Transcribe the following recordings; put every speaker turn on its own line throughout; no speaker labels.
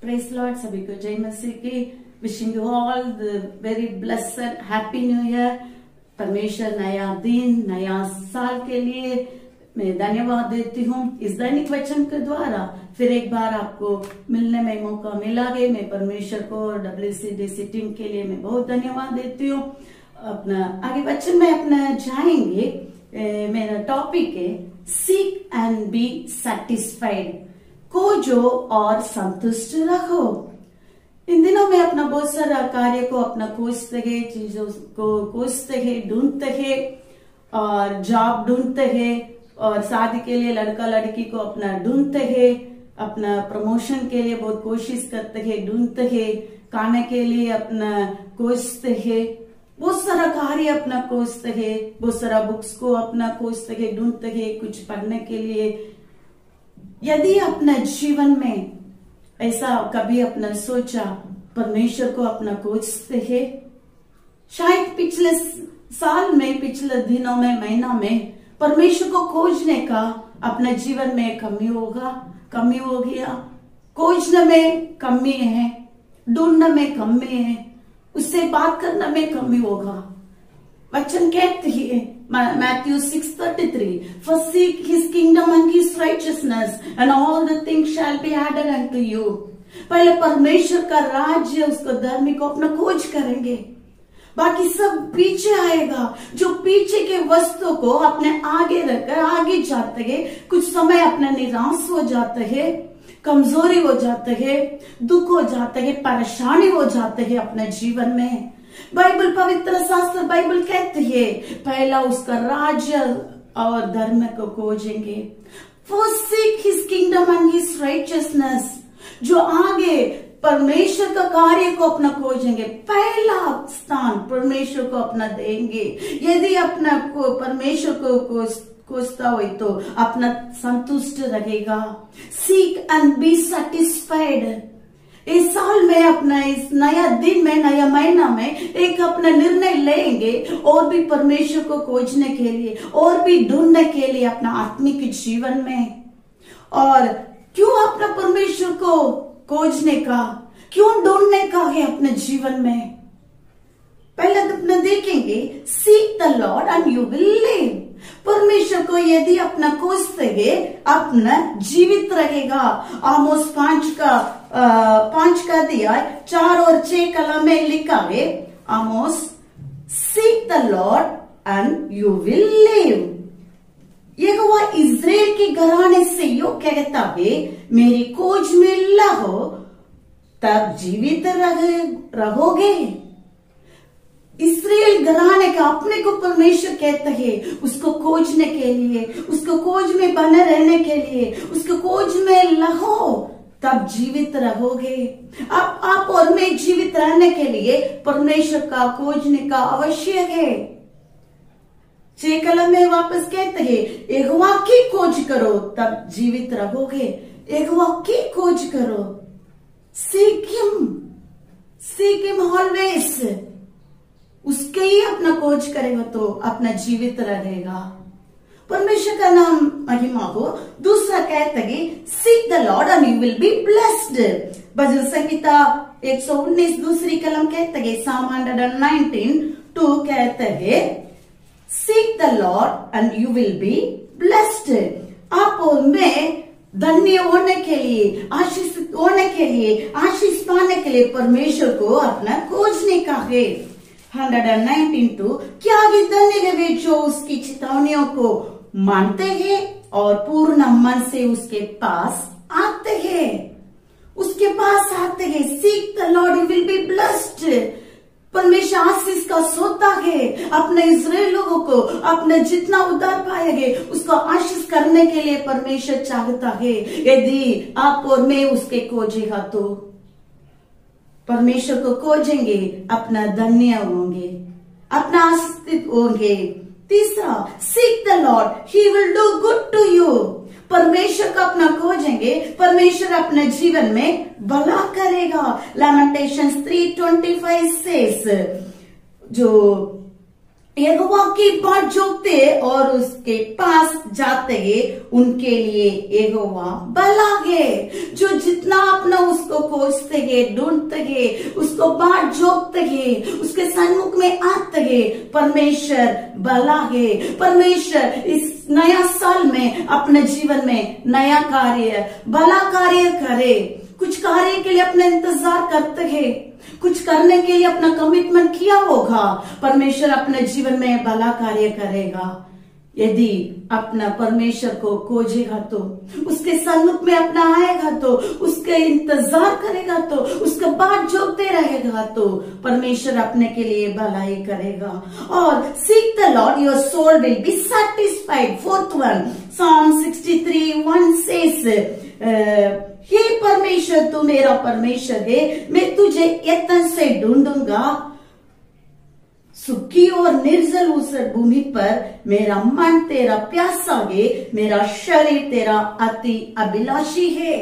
Praise Lord. सभी को जय मसीह की। Wishing you all the very blessed happy new year. परमेश्वर नया दिन नया साल के लिए मैं धन्यवाद देती हूँ। इस दैनिक वचन के द्वारा फिर एक बार आपको मिलने में मौका मिला है। मैं परमेश्वर को और WCDC टीम के लिए मैं बहुत धन्यवाद देती हूँ। अपना आगे वचन में अपना जाएंगे। मेरा टॉपिक है सीक एंड बी सेटिस्फाइड। खोजो और संतुष्ट रखो। इन दिनों में अपना बहुत सारा कार्य को अपना खोजते हैं, चीजों को खोजते हैं, ढूंढते हैं और जॉब ढूंढते हैं और शादी के लिए लड़का लड़की को अपना ढूंढते हैं, अपना प्रमोशन के लिए बहुत कोशिश करते हैं, ढूंढते हैं, खाने के लिए अपना खोजते हैं, बहुत सारा कार्य अपना खोजते हैं, बहुत सारा बुक्स को अपना खोजते हैं, ढूंढते हैं कुछ पढ़ने के लिए। यदि अपने जीवन में ऐसा कभी अपना सोचा परमेश्वर को अपना खोजते हैं, शायद पिछले साल में, पिछले दिनों में, महीना में परमेश्वर को खोजने का अपने जीवन में कमी हो गया। खोजने में कमी है, ढूंढने में कमी है, उससे बात करने में कमी होगा। वचन कहते हैं Matthew 6:33, For seek his kingdom and his righteousness, and all the things shall be added unto you. पहले परमेश्वर का राज्य, उसको धर्म को अपना खोज करेंगे, बाकी सब पीछे आएगा। जो पीछे के वस्तु को अपने आगे रखकर आगे जाते हैं, कुछ समय अपने निराश हो जाते हैं, कमजोरी हो जाते हैं, दुख हो जाते हैं, परेशानी हो जाते हैं अपने जीवन में। बाइबल, पवित्र शास्त्र बाइबल कहती है पहला उसका राज्य और धर्म को खोजेंगे। First seek his kingdom and his righteousness। जो आगे परमेश्वर का कार्य को अपना खोजेंगे, पहला स्थान परमेश्वर को अपना देंगे। यदि अपना को परमेश्वर को खोजता हो तो अपना संतुष्ट रहेगा। Seek and be satisfied. इस साल में अपना इस नया दिन में, नया महीना में एक अपना निर्णय लेंगे और भी परमेश्वर को खोजने के लिए और भी ढूंढने के लिए अपना आत्मिक जीवन में। और क्यों अपना परमेश्वर को खोजने का, क्यों ढूंढने का है अपने जीवन में? पहले तो अपना देखेंगे seek the Lord and you will live. परमेश्वर को यदि अपना खोजते हैं, अपना जीवित रहेगा। आमोस 5 का अध्याय 4 और 6 कलम में लिखा है, Amos seek the Lord and you will live. यहोवा इज़राइल के घराने से यो कहता है, मेरी खोज में रहो तब जीवित रहोगे। इस्राएल घराने का अपने को परमेश्वर कहता है, उसको खोजने के लिए, उसको खोज में बने रहने के लिए, उसको खोज में रहो तब जीवित रहोगे। अब आप और मैं जीवित रहने के लिए परमेश्वर का खोजने का आवश्यक है। 6 कलम में वापस कहते हैं, यहोवा की खोज करो तब जीवित रहोगे। यहोवा की खोज करो। Seek him always. उसके ही अपना खोज करेगा तो अपना जीवित रहेगा। परमेश्वर का नाम महिमा हो। दूसरा कहते हैं seek the Lord and you will be blessed. भजन संहिता 119 दूसरी कलम कहते हैं, Psalm 119:2 कहते हैं, seek the Lord and you will be blessed. आप और मैं धन्य होने के लिए, आशीषित होने के लिए, आशीष पाने के लिए परमेश्वर को अपना खोजने का है। 119:2, क्या वे धन्य है वे जो उसकी चेतावनियों को मानते हैं और पूर्ण मन से उसके पास आते हैं। उसके पास आते हैं। Seek the Lord you will be blessed. परमेश्वर आशीष का सोता है। अपने इज़राइल लोगों को अपने जितना उद्धार पाएंगे उसको आशीष करने के लिए परमेश्वर चाहता है। यदि आप और मैं उसके खोजेगा तो परमेश्वर को खोजेंगे, अपना धन्य होंगे, अपना आशीषित होंगे। तीसरा, seek the Lord he will do good to you. परमेश्वर को अपना खोजेंगे, परमेश्वर अपने जीवन में भला करेगा। Lamentations 3:25 says, जो यहोवा की बाट जोते और उसके पास जाते हैं, उनके लिए यहोवा भला है। जो जितना अपना उसको खोजते हैं, ढूंढते हैं, उसको बाट जोतते हैं, उसके सन्मुख में आते हैं, परमेश्वर भला है। परमेश्वर इस नया साल में अपने जीवन में नया कार्य, भला कार्य करे। कुछ कार्य के लिए अपना इंतजार करते हैं, कुछ करने के लिए अपना कमिटमेंट किया होगा, परमेश्वर अपने जीवन में भला कार्य करेगा। यदि अपना परमेश्वर को खोजेगा तो, उसके सन्मुख में अपना आएगा तो, उसके इंतजार करेगा तो, उसका बाट जोतते रहेगा तो परमेश्वर अपने के लिए भलाई करेगा। और seek the Lord, your soul will be satisfied. Fourth one, Psalm 63:1 says, हे परमेश्वर तू मेरा परमेश्वर है, मैं तुझे यत्न से ढूंढूंगा। सूखी और निर्जल ऊसर भूमि पर मेरा मन तेरा प्यासा है, मेरा शरीर तेरा अति अभिलाषी है।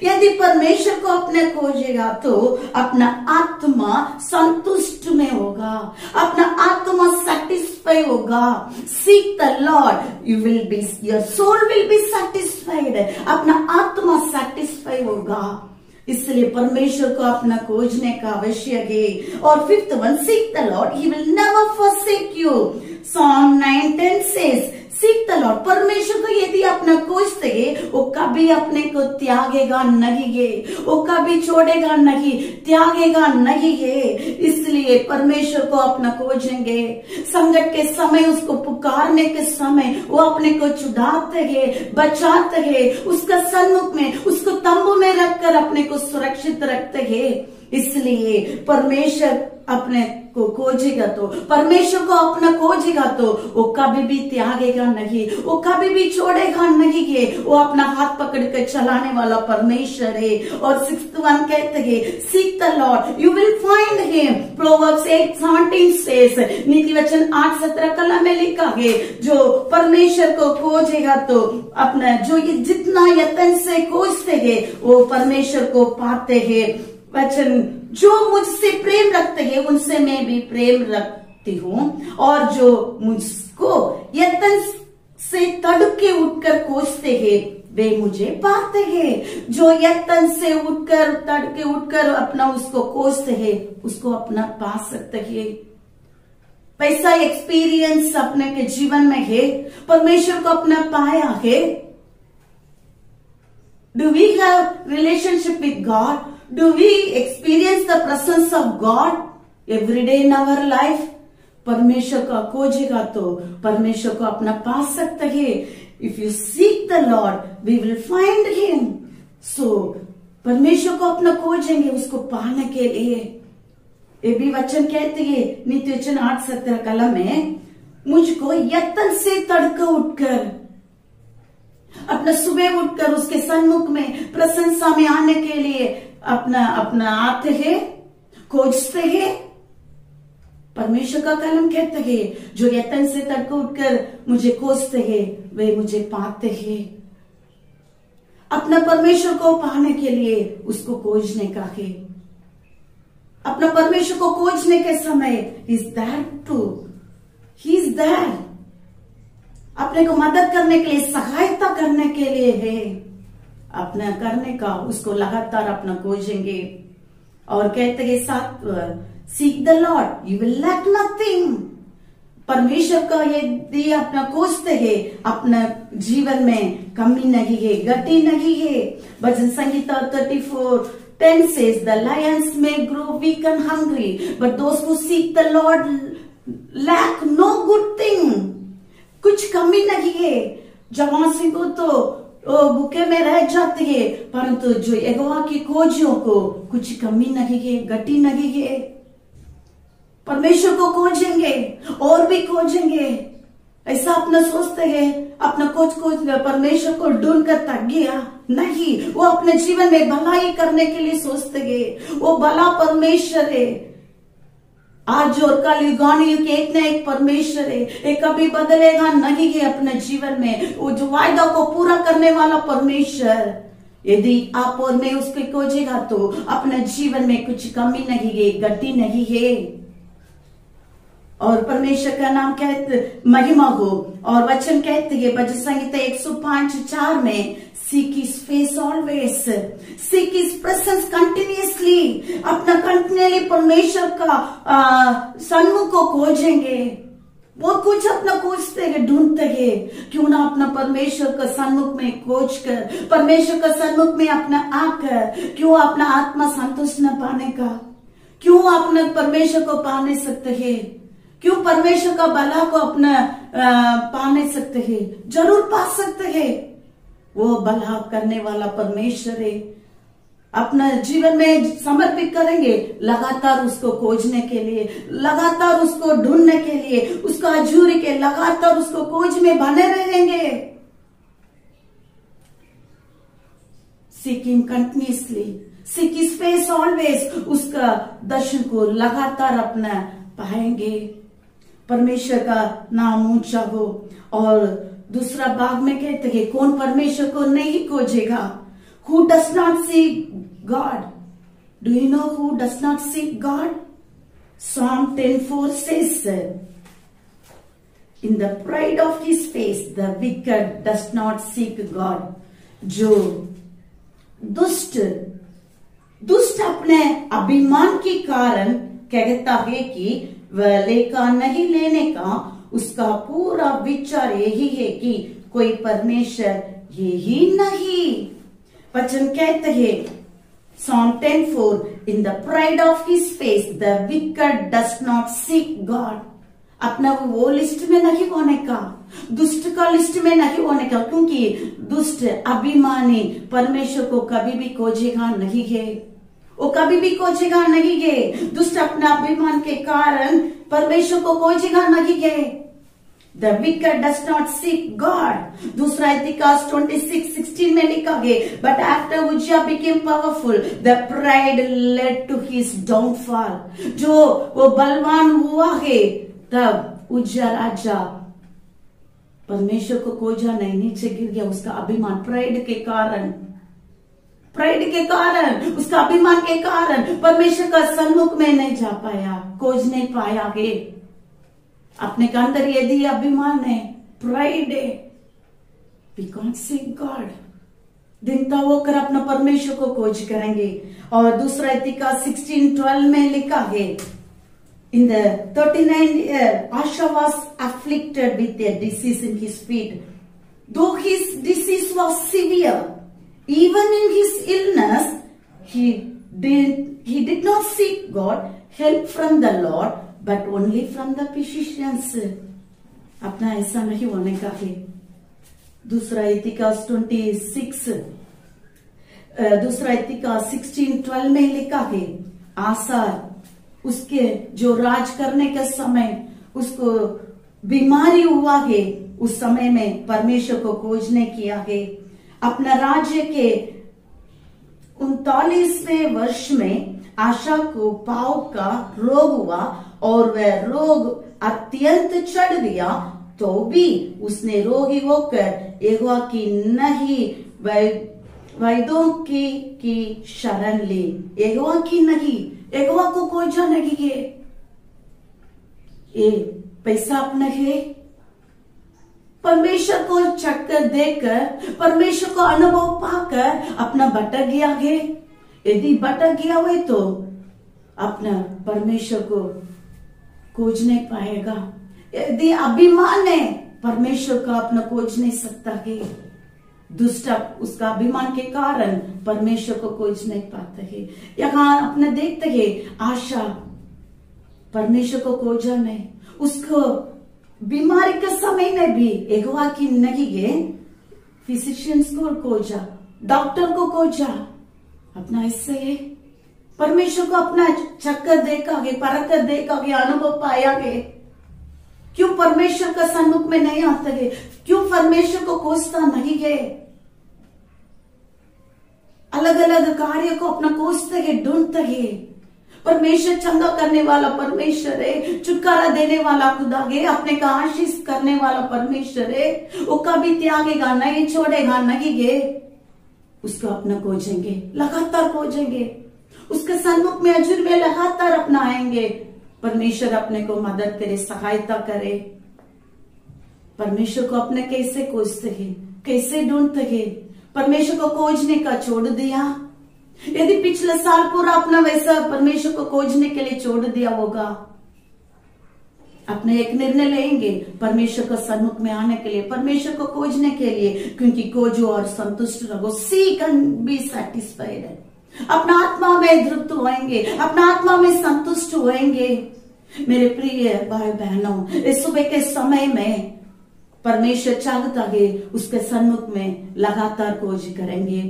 यदि परमेश्वर को अपने खोजेगा तो अपना आत्मा संतुष्ट में होगा, अपना आत्मा सेटिस्फाई होगा। Seek the Lord, you will be, your soul will be satisfied. अपना आत्मा सेटिस्फाई होगा, इसलिए परमेश्वर को अपना खोजने का आवश्यक है। और fifth one, seek the Lord, he will never forsake you। Psalm 9:10 says, seek the Lord, परमेश्वर को यदि अपना खोजते है, वो कभी अपने को त्यागेगा नहीं है, वो कभी छोड़ेगा नहीं, त्यागेगा नहीं है। इसलिए परमेश्वर को अपना खोजेंगे, संकट के समय उसको पुकारने के समय वो अपने को छुड़ाते हैं, बचाते हैं, उसका सन्मुख में, उसको तंबू में रखकर अपने को सुरक्षित रखते हैं। इसलिए परमेश्वर अपने को खोजेगा तो, परमेश्वर को अपना खोजेगा तो वो कभी भी त्यागेगा नहीं, वो कभी भी छोड़ेगा नहीं है। वो अपना हाथ पकड़ कर चलाने वाला परमेश्वर है। और सिक्स्थ वन कहते हैं, seek the Lord, you will find him. Proverbs 8:17 says, नीति वचन 8:17 कला में लिखा है, जो परमेश्वर को खोजेगा तो अपना, जो ये जितना यत्न से खोजते हैं वो परमेश्वर को पाते हैं। वचन, जो मुझसे प्रेम रखते हैं उनसे मैं भी प्रेम रखती हूँ, और जो मुझको यत्न से तड़के उठकर खोजते हैं वे मुझे पाते हैं। जो यत्न से उठकर, तड़के उठकर अपना उसको खोजते हैं, उसको अपना पा सकते हैं। वैसा एक्सपीरियंस अपने के जीवन में है, परमेश्वर को अपना पाया है। Do we have relationship with God? Do we experience the presence of God every day in our life? परमेश्वर का खोजेगा तो परमेश्वर को अपना पा सकते हैं। If you seek the Lord, we will find Him. So परमेश्वर को अपना खोजेंगे उसको पाने के लिए। ये भी वचन कहते हैं, नीति वचन 8:17 कलम में, मुझको यत्न से तड़के उठकर, अपना सुबह उठकर उसके सन्मुख में प्रशंसा में आने के लिए अपना आते हैं, खोजते हैं। परमेश्वर का कलम कहते हैं, जो यत्न से तड़के उठकर मुझे खोजते हैं वे मुझे पाते हैं। अपना परमेश्वर को पाने के लिए उसको खोजने का है। अपना परमेश्वर को खोजने के समय is that too, he is that, अपने को मदद करने के लिए, सहायता करने के लिए है। अपना करने का, उसको लगातार अपना खोजेंगे। और कहते हैं साथ, seek the Lord, you will lack nothing. परमेश्वर का यदि अपना खोजते हैं, अपना जीवन में कमी नहीं है, घटी नहीं है। भजन Sangeeta 34:10 says, the lions may grow weak and hungry, but those who seek the Lord lack no good thing। कुछ कमी नहीं है। जवान सिंह तो भूखे में रह जाते हैं, परंतु जो यहोवा की खोजियों को कुछ कमी नहीं है, घटी नहीं है। परमेश्वर को खोजेंगे और भी खोजेंगे। ऐसा अपना सोचते हैं, अपना खोज परमेश्वर को ढूंढ कर थक गया, नहीं। वो अपने जीवन में भलाई करने के लिए सोचते हैं। वो भला परमेश्वर है। आज और कल युगानी के एक न एक परमेश्वर है, ये कभी बदलेगा नहीं है। अपने जीवन में वो जो वायदा को पूरा करने वाला परमेश्वर, यदि आप और मैं उसको खोजेगा तो अपने जीवन में कुछ कमी नहीं है, घटी नहीं है। और परमेश्वर का नाम कहते महिमा हो। और वचन कहते हैं भजन संहिता 105:4 में, seek his face always, seek his presence continuously. अपना कंटिन्यूअली परमेश्वर का सन्मुख को खोजेंगे। बहुत कुछ अपना खोजते हैं, ढूंढते हैं। क्यों ना अपना परमेश्वर का सन्मुख में खोज कर, परमेश्वर का सन्मुख में अपना आकर, क्यों अपना आत्मा संतुष्ट न पाने का, क्यों अपने परमेश्वर को पा नहीं सकते हैं, क्यों परमेश्वर का भला को अपना पा नहीं सकते हैं? जरूर पा सकते हैं। वो भला करने वाला परमेश्वर है। अपना जीवन में समर्पित करेंगे, लगातार उसको खोजने के लिए, लगातार उसको ढूंढने के लिए, उसको अजूरी के लगातार उसको खोज में बने रहेंगे। Seek him continuously, seek his face always. उसका दर्शन को लगातार अपना पाएंगे। परमेश्वर का नाम ऊंचा हो। और दूसरा भाग में कहते हैं, कौन परमेश्वर को नहीं खोजेगा? Who does not seek God? Do you know who does not seek God? Psalm 10:4 says, in the pride of his face, the wicked does not seek God. जो दुष्ट अपने अभिमान के कारण कहता है कि वह लेखा नहीं लेने का, उसका पूरा विचार यही है कि कोई परमेश्वर यही नहीं। वचन कहते हैं Psalm 10:4, in the pride of his face the wicked does not seek God. अपना वो लिस्ट में नहीं होने का, दुष्ट का लिस्ट में नहीं होने का, क्योंकि दुष्ट अभिमानी परमेश्वर को कभी भी खोजेगा नहीं है। वो कभी भी खोजेगा नहीं है। दुष्ट अपना अभिमान के कारण परमेश्वर को खोजेगा नहीं है। The wicked does not seek God. दूसरा इतिहास 26:16 में लिखा है, but after Uzziah became powerful, the pride led to his downfall. जो वो बलवान हुआ है, तब उज्जिया राजा परमेश्वर को खोजा नहीं, नीचे गिर गया। उसका अभिमान, प्राइड के कारण, उसका अभिमान के कारण परमेश्वर का सन्मुख में नहीं जा पाया, खोज नहीं पाया है। अपने के अंदर यदि अभिमान है, प्राइड है, वी कांट सीक गॉड। दिन तक होकर अपना परमेश्वर को खोज करेंगे। और दूसरा इतिहास 16:12 में लिखा है, in the 39th year Asa was afflicted with a disease in his feet. Though his disease was severe, even in his illness he did not seek God help from the Lord, but only from the physicians. अपना ऐसा नहीं होने का है। दूसरा इतिहास 16:12 में लिखा है, आसा उसके जो राज करने के समय उसको बीमारी हुआ है, उस समय में परमेश्वर को खोजने किया है। अपना राज्य के 39वें वर्ष में आशा को पांव का रोग हुआ और वह रोग अत्यंत चढ़ गया, तो भी उसने रोगी होकर यहोवा की नहीं वैद्यों की शरण ली। यहोवा की नहीं, यहोवा को खोजा नहीं है। ये पैसा अपना है, परमेश्वर को चक्कर देकर, परमेश्वर को अनुभव पाकर अपना भटक गया है। यदि भटक गया हुए तो अपना परमेश्वर को खोज नहीं पाएगा। यदि अभिमान है, परमेश्वर का अपना खोज नहीं सकता है। दुष्ट उसका अभिमान के कारण परमेश्वर को खोज नहीं पाते है। यहाँ अपने देखते है, आशा परमेश्वर को खोजा नहीं, उसको बीमारी के समय में भी यहोवा की नहीं है, फिजिशियंस को खोजा, डॉक्टर को खोजा। अपना इससे है, परमेश्वर को अपना चक्कर देखा गया, परख देखा गया, अनुभव पाया गया। क्यों परमेश्वर का सन्मुख में नहीं आता है? क्यों परमेश्वर को खोजता नहीं है? अलग अलग कार्य को अपना खोजते है, ढूंढते है। परमेश्वर चंगा करने वाला परमेश्वर है, छुटकारा देने वाला खुदा है, अपने का आशीष करने वाला परमेश्वर है। वो कभी त्यागेगा नहीं, छोड़ेगा नहीं है। उसको अपना खोजेंगे, लगातार खोजेंगे, उसके सन्मुख में अजुर में लगातार अपना आएंगे। परमेश्वर अपने को मदद करे, सहायता करे। परमेश्वर को अपने कैसे खोजते हैं, कैसे ढूंढते हैं? परमेश्वर को खोजने का छोड़ दिया। यदि पिछले साल पूरा अपना वैसा परमेश्वर को खोजने के लिए छोड़ दिया होगा, अपने एक निर्णय लेंगे परमेश्वर को सन्मुख में आने के लिए, परमेश्वर को खोजने के लिए, क्योंकि खोजो और संतुष्ट रहो। सीक एंड बी सैटिस्फाइड है। अपना आत्मा में तृप्त होएंगे, अपना आत्मा में संतुष्ट होएंगे। मेरे प्रिय भाई बहनों, इस सुबह के समय में परमेश्वर चाहता है उसके सन्मुख में लगातार खोज करेंगे।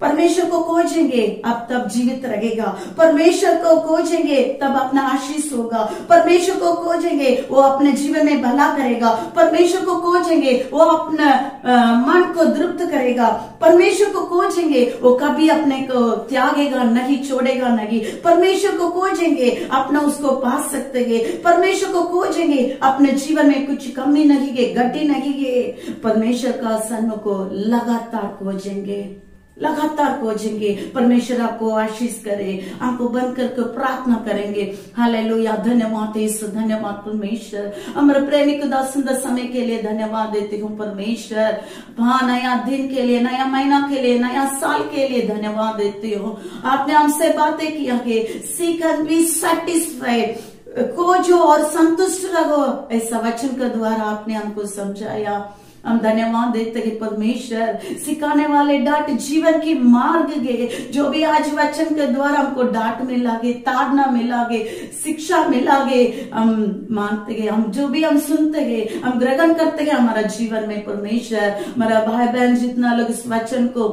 परमेश्वर को खोजेंगे अब तब जीवित रहेगा। परमेश्वर को खोजेंगे तब अपना आशीष होगा। परमेश्वर को खोजेंगे वो अपने जीवन में भला करेगा। परमेश्वर को खोजेंगे वो अपना मन को तृप्त करेगा। परमेश्वर को खोजेंगे वो कभी अपने को त्यागेगा नहीं, छोड़ेगा नहीं। परमेश्वर को खोजेंगे अपना उसको पा सकते हैं। परमेश्वर को खोजेंगे अपने जीवन में कुछ कमी नहीं है, घटी नहीं है। परमेश्वर का सन्मुख को लगातार खोजेंगे, लगातार खोजेंगे। परमेश्वर आपको आशीष करे। आंखों बंद करके प्रार्थना करेंगे। हालेलुया। धन्यवाद यीशु, धन्यवाद परमेश्वर। हमारे प्रेमी खुदा सुंदर समय के लिए धन्यवाद देती हूँ परमेश्वर। हाँ, नया दिन के लिए, नया महीना के लिए, नया साल के लिए धन्यवाद देती हूँ। आपने हमसे बातें किया है, सीक एंड बी सैटिस्फाइड, खोजो और संतुष्ट रहो, ऐसा वचन के द्वारा आपने हमको समझाया। हम धन्यवाद देते हैं परमेश्वर। सिखाने वाले डांट जीवन की मार्ग गए, जो भी आज वचन के द्वारा हमको डांट मिलागे, ताड़ना मिलागे, शिक्षा मिलागे, हम मानते हैं, हम जो भी हम सुनते हैं, हम ग्रहण करते हैं हमारा जीवन में परमेश्वर। हमारा भाई बहन जितना लोग इस वचन को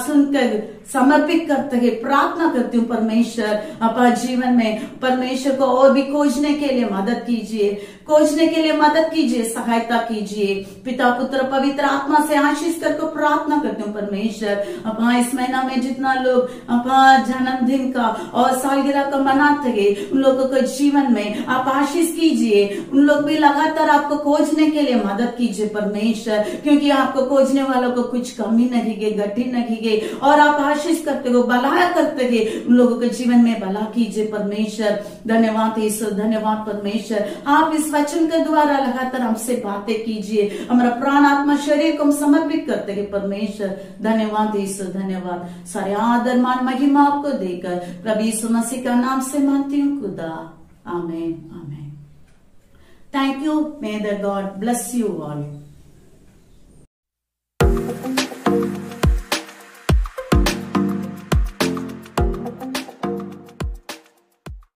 सुनकर समर्पित करते हैं, प्रार्थना करती हूँ परमेश्वर अपना जीवन में परमेश्वर को और भी खोजने के लिए मदद कीजिए, खोजने के लिए मदद कीजिए, सहायता कीजिए। पिता पुत्र पवित्र आत्मा से आशीष करके प्रार्थना करती हूँ परमेश्वर। अपना इस महीना में जितना लोग अपना जन्मदिन का और सालगिरह का मनाते हैं, उन लोगों के जीवन में आप आशीष कीजिए। उन लोग भी लगातार आपको खोजने के लिए मदद कीजिए परमेश्वर, क्योंकि आपको खोजने वालों को कुछ कमी नहीं है, घटी नहीं है, और आप आशीष करते हो, भला करते हैं। उन लोगों के जीवन में भला कीजिए परमेश्वर। धन्यवाद ईश्वर, धन्यवाद परमेश्वर। आप इस वचन के द्वारा लगातार हमसे बातें कीजिए। हमारा प्राण आत्मा शरीर को हम समर्पित करते हैं परमेश्वर। धन्यवाद ईश्वर, धन्यवाद। सारे आदर मान महिमा आपको देकर प्रभु यीशु मसीह का नाम से मानती हूँ खुदा। आमीन, आमीन। Thank you. May the God bless you all.